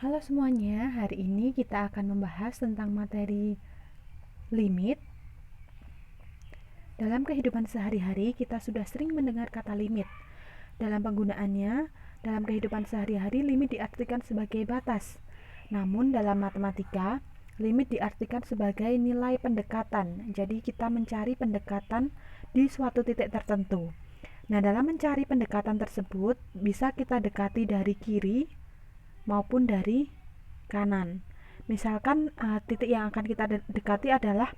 Halo semuanya, hari ini kita akan membahas tentang materi limit. Dalam kehidupan sehari-hari, kita sudah sering mendengar kata limit. Dalam penggunaannya, dalam kehidupan sehari-hari, limit diartikan sebagai batas. Namun dalam matematika, limit diartikan sebagai nilai pendekatan. Jadi kita mencari pendekatan di suatu titik tertentu. Nah, dalam mencari pendekatan tersebut, bisa kita dekati dari kiri maupun dari kanan. Misalkan titik yang akan kita dekati adalah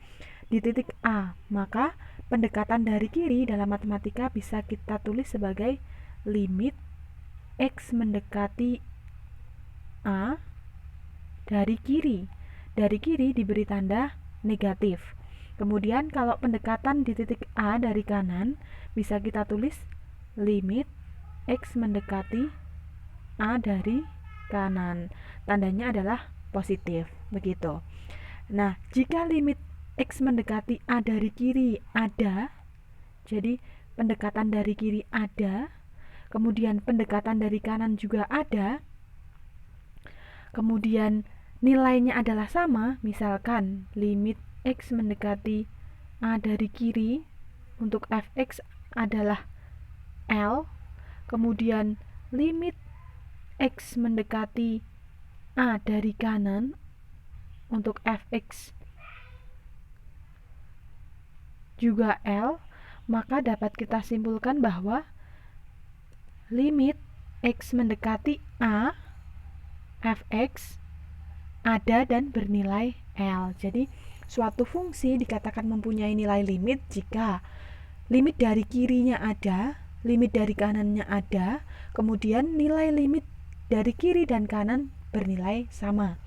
di titik A, maka pendekatan dari kiri dalam matematika bisa kita tulis sebagai limit X mendekati A dari kiri. Dari kiri diberi tanda negatif. Kemudian kalau pendekatan di titik A dari kanan, bisa kita tulis limit X mendekati A dari kanan. Tandanya adalah positif, begitu. Nah, jika limit X mendekati A dari kiri ada, jadi pendekatan dari kiri ada, kemudian pendekatan dari kanan juga ada, kemudian nilainya adalah sama, misalkan limit X mendekati A dari kiri untuk fx adalah L, kemudian limit X mendekati A dari kanan untuk fx juga L, maka dapat kita simpulkan bahwa limit X mendekati A fx ada dan bernilai L. Jadi suatu fungsi dikatakan mempunyai nilai limit jika limit dari kirinya ada, limit dari kanannya ada, kemudian nilai limit dari kiri dan kanan bernilai sama.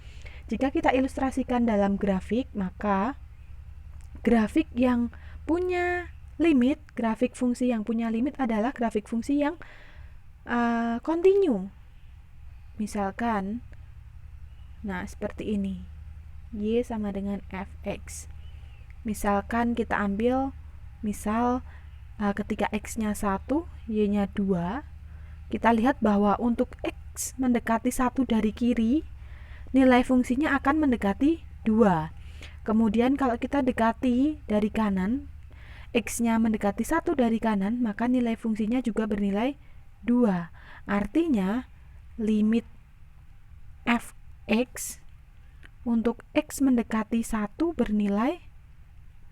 Jika kita ilustrasikan dalam grafik, maka grafik yang punya limit, grafik fungsi yang punya limit adalah grafik fungsi yang kontinu. Misalkan, nah seperti ini, Y sama dengan fx. Misalkan kita ambil, misal ketika x-nya 1, y-nya 2, kita lihat bahwa untuk x mendekati 1 dari kiri, nilai fungsinya akan mendekati 2. Kemudian kalau kita dekati dari kanan, x-nya mendekati 1 dari kanan, maka nilai fungsinya juga bernilai 2. Artinya, limit fx untuk x mendekati 1 bernilai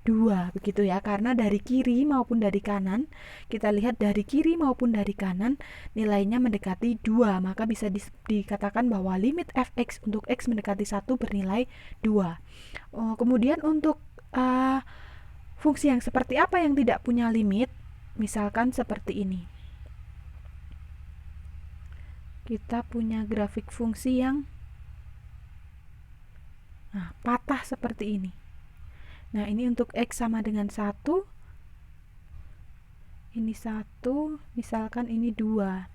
2, begitu ya, karena dari kiri maupun dari kanan, kita lihat dari kiri maupun dari kanan nilainya mendekati 2, maka bisa dikatakan bahwa limit fx untuk x mendekati 1 bernilai 2. Kemudian untuk fungsi yang seperti apa yang tidak punya limit, misalkan seperti ini. Kita punya grafik fungsi yang patah seperti ini. Nah, ini untuk X sama dengan 1, ini 1, misalkan ini 2.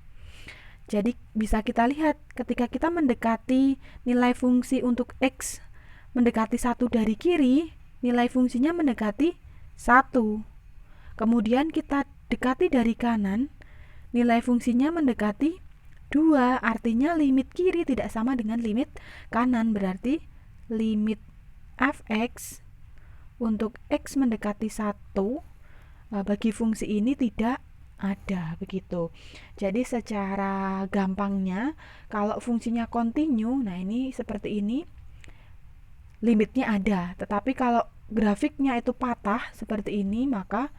Jadi bisa kita lihat ketika kita mendekati nilai fungsi untuk X mendekati 1 dari kiri, nilai fungsinya mendekati 1. Kemudian kita dekati dari kanan, nilai fungsinya mendekati 2, artinya limit kiri tidak sama dengan limit kanan, berarti limit fx untuk x mendekati 1 bagi fungsi ini tidak ada, begitu. Jadi secara gampangnya, kalau fungsinya kontinu, nah ini seperti ini, limitnya ada. Tetapi kalau grafiknya itu patah seperti ini, maka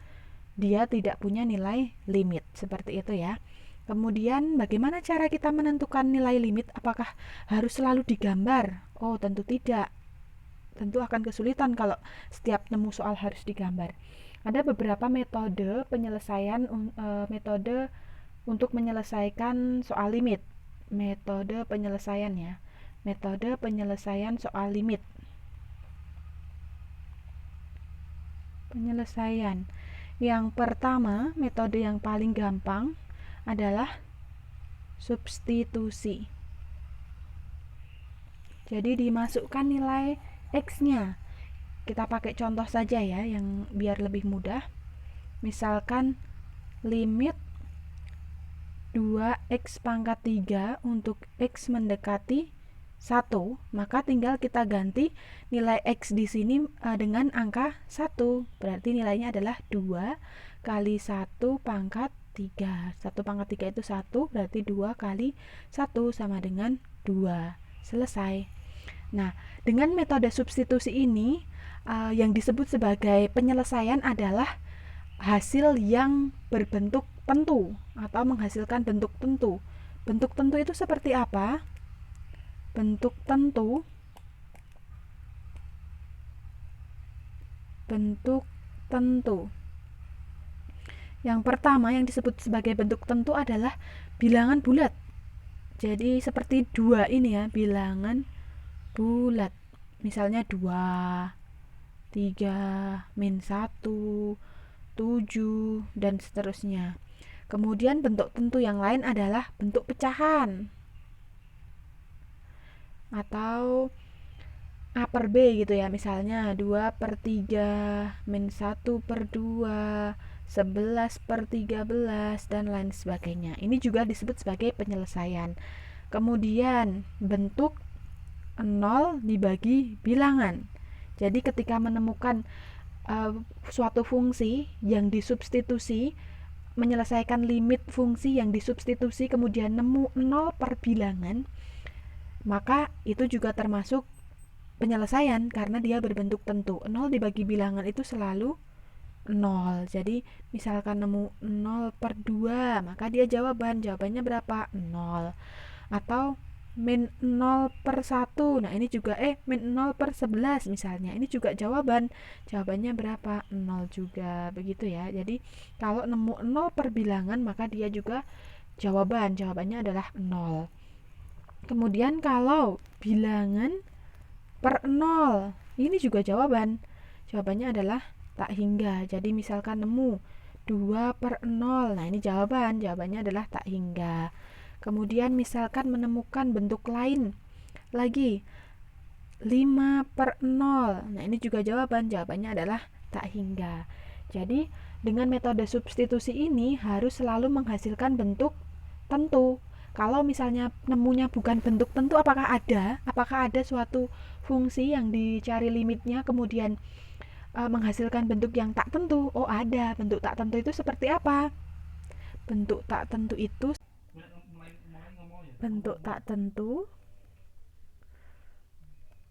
dia tidak punya nilai limit, seperti itu ya. Kemudian bagaimana cara kita menentukan nilai limit? Apakah harus selalu digambar? Oh, tentu tidak. Tentu akan kesulitan kalau setiap nemu soal harus digambar. Ada beberapa metode penyelesaian, metode untuk menyelesaikan soal limit. Metode penyelesaian ya. Metode penyelesaian soal limit. Penyelesaian. Yang pertama, metode yang paling gampang adalah substitusi. Jadi dimasukkan nilai X-nya. Kita pakai contoh saja ya, yang biar lebih mudah. Misalkan limit 2x pangkat 3 untuk x mendekati 1, maka tinggal kita ganti nilai X di sini dengan angka 1. Berarti nilainya adalah 2 kali 1 pangkat 3. 1 pangkat 3 itu 1, berarti 2 kali 1 sama dengan 2. Selesai. Nah, dengan metode substitusi ini, yang disebut sebagai penyelesaian adalah hasil yang berbentuk tentu atau menghasilkan bentuk tentu. Bentuk tentu itu seperti apa? Bentuk tentu yang pertama yang disebut sebagai bentuk tentu adalah bilangan bulat. Jadi seperti 2 ini ya, bilangan bulat. Misalnya 2, 3, min 1, 7, dan seterusnya. Kemudian bentuk tentu yang lain adalah bentuk pecahan atau A per B gitu ya, misalnya 2 per 3, min 1 per 2, 11 per 13, dan lain sebagainya. Ini juga disebut sebagai penyelesaian. Kemudian bentuk 0 dibagi bilangan. Jadi ketika menemukan suatu fungsi yang disubstitusi, menyelesaikan limit fungsi yang disubstitusi, kemudian nemu 0 per bilangan, maka itu juga termasuk penyelesaian karena dia berbentuk tentu. 0 dibagi bilangan itu selalu 0. Jadi misalkan nemu 0 per 2, maka dia jawabannya berapa? 0. Atau min 0 per 1, nah ini juga min 0 per 11 misalnya, ini juga jawabannya berapa? 0 juga, begitu ya. Jadi kalau nemu 0 per bilangan, maka dia juga jawabannya adalah 0. Kemudian kalau bilangan per 0, ini juga jawabannya adalah tak hingga. Jadi misalkan nemu 2 per 0, nah ini jawabannya adalah tak hingga. Kemudian misalkan menemukan bentuk lain lagi, 5 per 0, nah ini juga jawabannya adalah tak hingga. Jadi dengan metode substitusi ini harus selalu menghasilkan bentuk tentu. Kalau misalnya nemunya bukan bentuk tentu, apakah ada suatu fungsi yang dicari limitnya kemudian menghasilkan bentuk yang tak tentu? Oh, ada. Bentuk tak tentu itu seperti apa? Bentuk tak tentu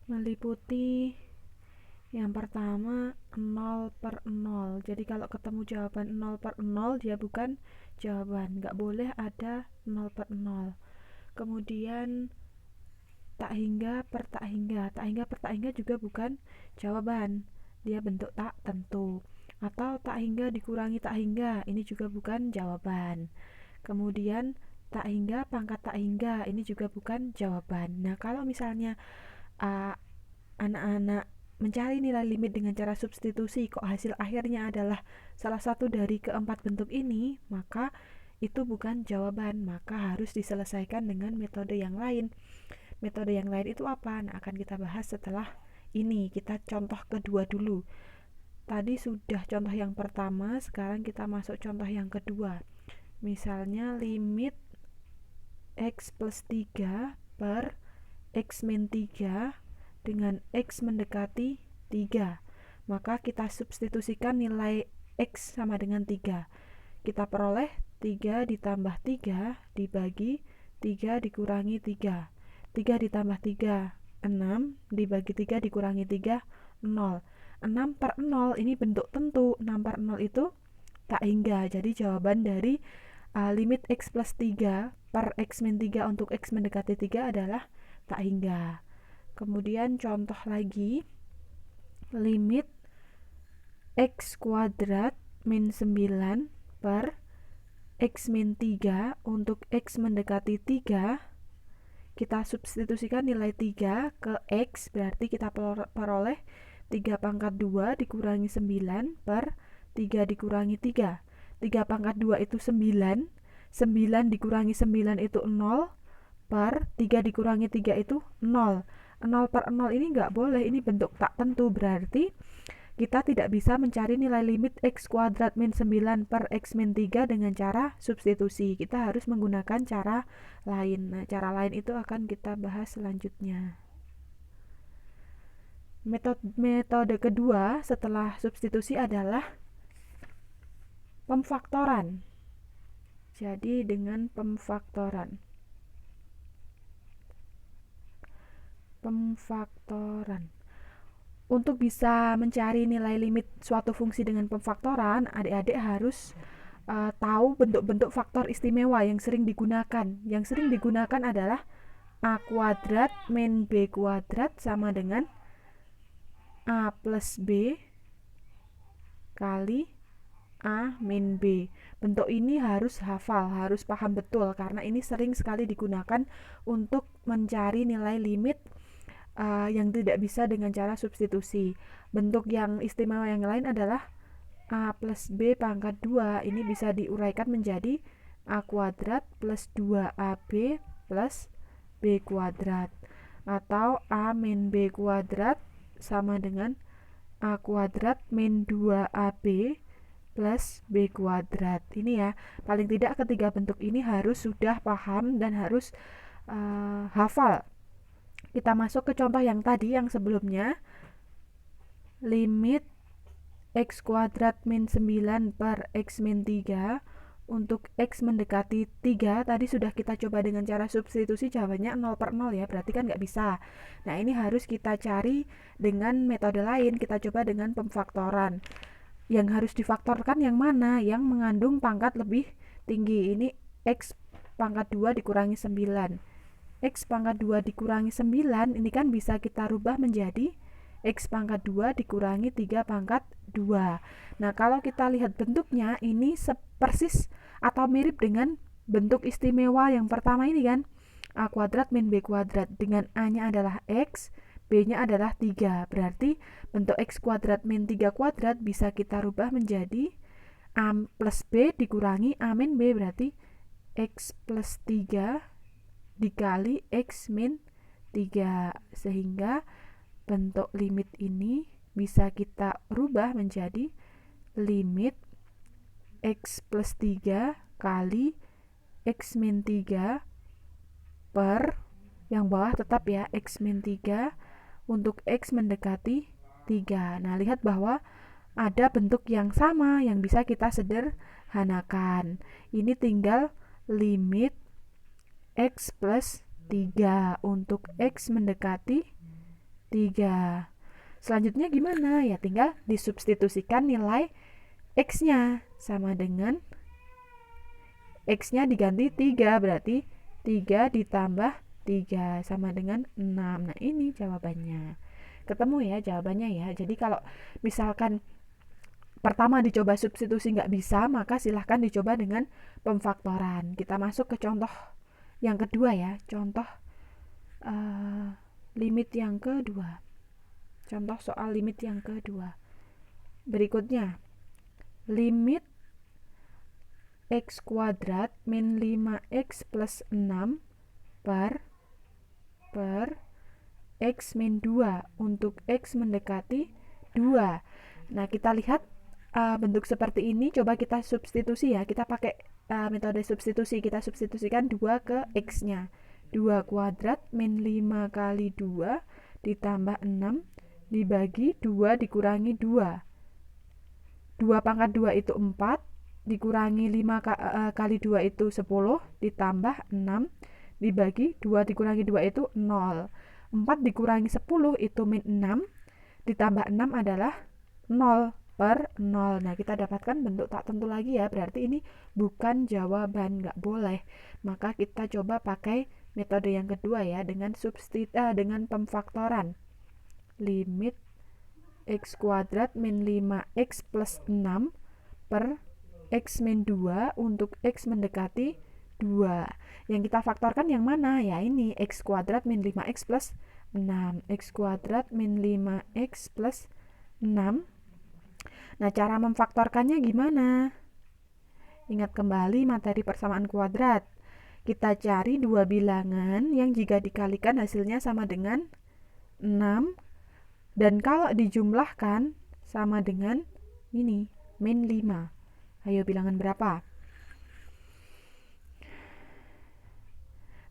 meliputi yang pertama 0 per 0. Jadi kalau ketemu jawaban 0 per 0, dia bukan jawaban. Nggak boleh ada 0 per 0. Kemudian tak hingga per tak hingga. Tak hingga per tak hingga juga bukan jawaban. Dia bentuk tak tentu. Atau tak hingga dikurangi tak hingga. Ini juga bukan jawaban. Kemudian tak hingga pangkat tak hingga. Ini juga bukan jawaban. Nah, kalau misalnya anak-anak mencari nilai limit dengan cara substitusi, kok hasil akhirnya adalah salah satu dari keempat bentuk ini, maka itu bukan jawaban, maka harus diselesaikan dengan metode yang lain. Metode yang lain itu apa? Nah, akan kita bahas setelah ini. Kita contoh kedua dulu. Tadi sudah contoh yang pertama, sekarang kita masuk contoh yang kedua. Misalnya limit X plus 3 per X min 3 dengan X mendekati 3. Maka kita substitusikan nilai X sama dengan 3. Kita peroleh 3 ditambah 3 dibagi 3 dikurangi 3. 3 ditambah 3, 6 dibagi 3 dikurangi 3, 0. 6 per 0 ini bentuk tentu. 6 per 0 itu tak hingga. Jadi jawaban dari limit X plus 3 per X min 3 untuk X mendekati 3 adalah tak hingga. Kemudian contoh lagi, limit X kuadrat min 9 per X min 3 untuk X mendekati 3. Kita substitusikan nilai 3 ke X, berarti kita peroleh 3 pangkat 2 dikurangi 9 per 3 dikurangi 3. 3 pangkat 2 itu 9, 9 dikurangi 9 itu 0, per 3 dikurangi 3 itu 0. 0 per 0 ini nggak boleh, ini bentuk tak tentu, berarti kita tidak bisa mencari nilai limit X kuadrat min 9 per X min 3 dengan cara substitusi. Kita harus menggunakan cara lain. Nah, cara lain itu akan kita bahas selanjutnya. Metode kedua setelah substitusi adalah pemfaktoran. Jadi dengan pemfaktoran. Untuk bisa mencari nilai limit suatu fungsi dengan pemfaktoran, adik-adik harus tahu bentuk-bentuk faktor istimewa yang sering digunakan. Yang sering digunakan adalah A kuadrat min B kuadrat sama dengan A plus B kali A min B. Bentuk ini harus hafal, harus paham betul, karena ini sering sekali digunakan untuk mencari nilai limit yang tidak bisa dengan cara substitusi. Bentuk yang istimewa yang lain adalah A plus B pangkat 2. Ini bisa diuraikan menjadi A kuadrat plus 2AB plus B kuadrat, atau A min B kuadrat sama dengan A kuadrat min 2AB plus B kuadrat. Ini ya, paling tidak ketiga bentuk ini harus sudah paham dan harus hafal. Kita masuk ke contoh yang tadi, yang sebelumnya. Limit X kuadrat min 9 per X min 3 untuk X mendekati 3 tadi sudah kita coba dengan cara substitusi, jawabannya 0 per 0 ya, berarti kan nggak bisa. Nah, ini harus kita cari dengan metode lain, kita coba dengan pemfaktoran. Yang harus difaktorkan yang mana? Yang mengandung pangkat lebih tinggi. Ini X pangkat 2 dikurangi 9. X pangkat 2 dikurangi 9, ini kan bisa kita rubah menjadi X pangkat 2 dikurangi 3 pangkat 2. Nah, kalau kita lihat bentuknya, ini persis atau mirip dengan bentuk istimewa yang pertama ini kan, A kuadrat min B kuadrat, dengan A-nya adalah X, B-nya adalah 3. Berarti bentuk X kuadrat min 3 kuadrat bisa kita rubah menjadi A plus B dikurangi A min B, berarti X plus 3 dikali X min 3, sehingga bentuk limit ini bisa kita rubah menjadi limit X plus 3 kali X min 3 per, yang bawah tetap ya, X min 3 untuk X mendekati 3. Nah, lihat bahwa ada bentuk yang sama yang bisa kita sederhanakan. Ini tinggal limit X plus 3 untuk X mendekati 3. Selanjutnya gimana? Ya tinggal disubstitusikan nilai X-nya, sama dengan X-nya diganti 3, berarti 3 ditambah 3 sama dengan 6. Nah, ini jawabannya. Ketemu ya jawabannya ya. Jadi kalau misalkan pertama dicoba substitusi nggak bisa, maka silahkan dicoba dengan pemfaktoran. Kita masuk ke contoh yang kedua ya. Contoh limit yang kedua. Contoh soal limit yang kedua. Berikutnya, limit X kuadrat min 5X plus 6 per X min 2 untuk X mendekati 2. Nah, kita lihat bentuk seperti ini, coba kita substitusi ya. Kita pakai metode substitusi. Kita substitusikan 2 ke X-nya. 2 kuadrat min 5 kali 2 ditambah 6 dibagi 2 dikurangi 2. 2 pangkat 2 itu 4, dikurangi 5 kali 2 itu 10, ditambah 6, dibagi 2 dikurangi 2 itu 0. 4 dikurangi 10 itu min 6, ditambah 6 adalah 0 per 0. Nah, kita dapatkan bentuk tak tentu lagi ya, berarti ini bukan jawaban, nggak boleh. Maka kita coba pakai metode yang kedua ya, dengan dengan pemfaktoran. Limit X kuadrat min 5X plus 6 per X min 2 untuk X mendekati 2. Yang kita faktorkan yang mana? Ya ini, X kuadrat min 5X plus 6. X kuadrat min 5X plus 6. Nah, cara memfaktorkannya gimana? Ingat kembali materi persamaan kuadrat. Kita cari dua bilangan yang jika dikalikan hasilnya sama dengan 6. Dan kalau dijumlahkan sama dengan ini, min 5. Ayo bilangan berapa?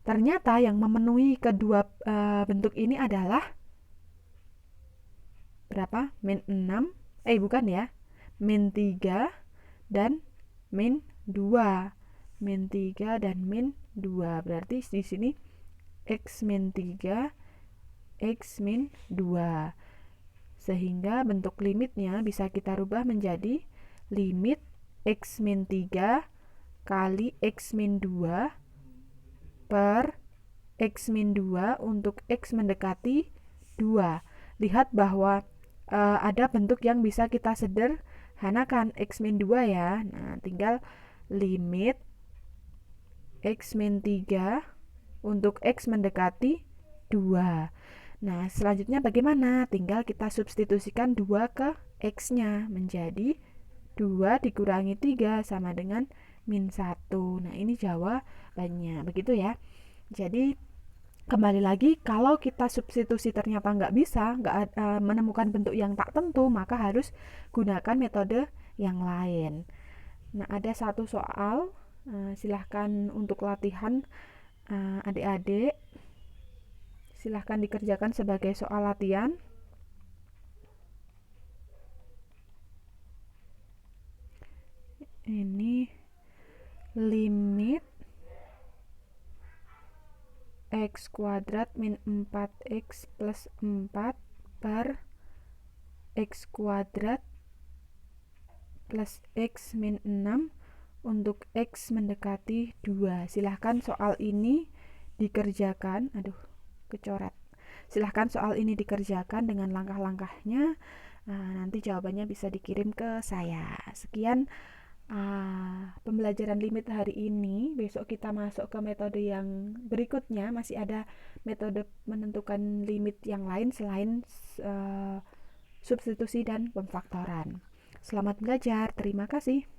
Ternyata yang memenuhi kedua bentuk ini adalah berapa? Min 6, bukan ya. Min 3 dan min 2. Min 3 dan min 2. Berarti di sini X min 3, X min 2. Sehingga bentuk limitnya bisa kita rubah menjadi limit X min 3 kali X min 2 per X min 2 untuk X mendekati 2. Lihat bahwa ada bentuk yang bisa kita sederhanakan, X min 2 ya. Nah, tinggal limit X min 3 untuk X mendekati 2. Nah, selanjutnya bagaimana? Tinggal kita substitusikan 2 ke X-nya menjadi 2 dikurangi 3 sama dengan min 1. Nah, ini jawabannya. Begitu ya. Jadi, kembali lagi, kalau kita substitusi ternyata nggak bisa, nggak menemukan bentuk yang tak tentu, maka harus gunakan metode yang lain. Nah, ada satu soal, silahkan untuk latihan adik-adik. Silahkan dikerjakan sebagai soal latihan. Ini limit X kuadrat min 4X plus 4 per X kuadrat plus X min 6 untuk X mendekati 2. Silahkan soal ini dikerjakan. Kecoret. Silahkan soal ini dikerjakan dengan langkah-langkahnya. Nanti jawabannya bisa dikirim ke saya. Sekian pembelajaran limit hari ini. Besok kita masuk ke metode yang berikutnya. Masih ada metode menentukan limit yang lain selain substitusi dan pemfaktoran. Selamat belajar. Terima kasih.